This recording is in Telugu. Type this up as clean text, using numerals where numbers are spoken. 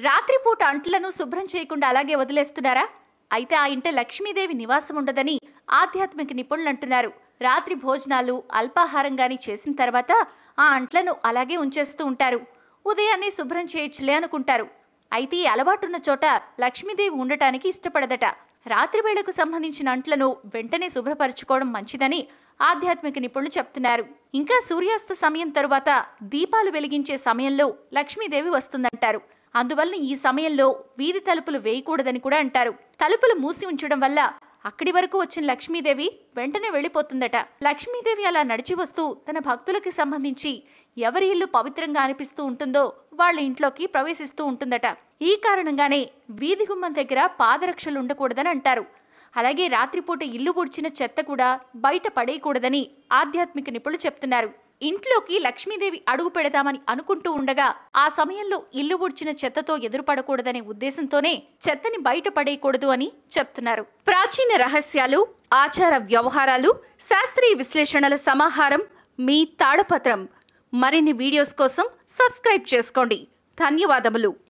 రాత్రిపూట అంట్లను శుభ్రం చేయకుండా అలాగే వదిలేస్తున్నారా? అయితే ఆ ఇంట లక్ష్మీదేవి నివాసం ఉండదని ఆధ్యాత్మిక నిపుణులు అంటున్నారు. రాత్రి భోజనాలు అల్పాహారం గాని చేసిన తర్వాత ఆ అంట్లను అలాగే ఉంచేస్తూ ఉంటారు. ఉదయాన్నే శుభ్రం చేయొచ్చులే అనుకుంటారు. అయితే ఈ అలవాటున్న చోట లక్ష్మీదేవి ఉండటానికి ఇష్టపడదట. రాత్రి వేళకు సంబంధించిన అంట్లను వెంటనే శుభ్రపరచుకోవడం మంచిదని ఆధ్యాత్మిక నిపుణులు చెప్తున్నారు. ఇంకా సూర్యాస్త సమయం తరువాత దీపాలు వెలిగించే సమయంలో లక్ష్మీదేవి వస్తుందంటారు. అందువల్ల ఈ సమయంలో వీధి తలుపులు వేయకూడదని కూడా అంటారు. తలుపులు మూసి ఉంచడం వల్ల అక్కడి వరకు వచ్చిన లక్ష్మీదేవి వెంటనే వెళ్లిపోతుందట. లక్ష్మీదేవి అలా నడిచి వస్తూ తన భక్తులకి సంబంధించి ఎవరి ఇల్లు పవిత్రంగా అనిపిస్తూ ఉంటుందో వాళ్ళ ఇంట్లోకి ప్రవేశిస్తూ ఉంటుందట. ఈ కారణంగానే వీధి గుమ్మం దగ్గర పాదరక్షలు ఉండకూడదని అంటారు. అలాగే రాత్రిపూట ఇల్లు ఊడ్చిన చెత్త కూడా బయట పడేయకూడదని ఆధ్యాత్మిక నిపుణులు చెప్తున్నారు. ఇంట్లోకి లక్ష్మీదేవి అడుగు పెడదామని అనుకుంటూ ఉండగా ఆ సమయంలో ఇల్లు ఊడ్చిన చెత్తతో ఎదురుపడకూడదనే ఉద్దేశంతోనే చెత్తని బయట పడేయకూడదు అని చెప్తున్నారు. ప్రాచీన రహస్యాలు, ఆచార వ్యవహారాలు, శాస్త్రీయ విశ్లేషణల సమాహారం మీ తాళపత్రం. మరిన్ని వీడియోస్ కోసం సబ్స్క్రైబ్ చేసుకోండి. ధన్యవాదములు.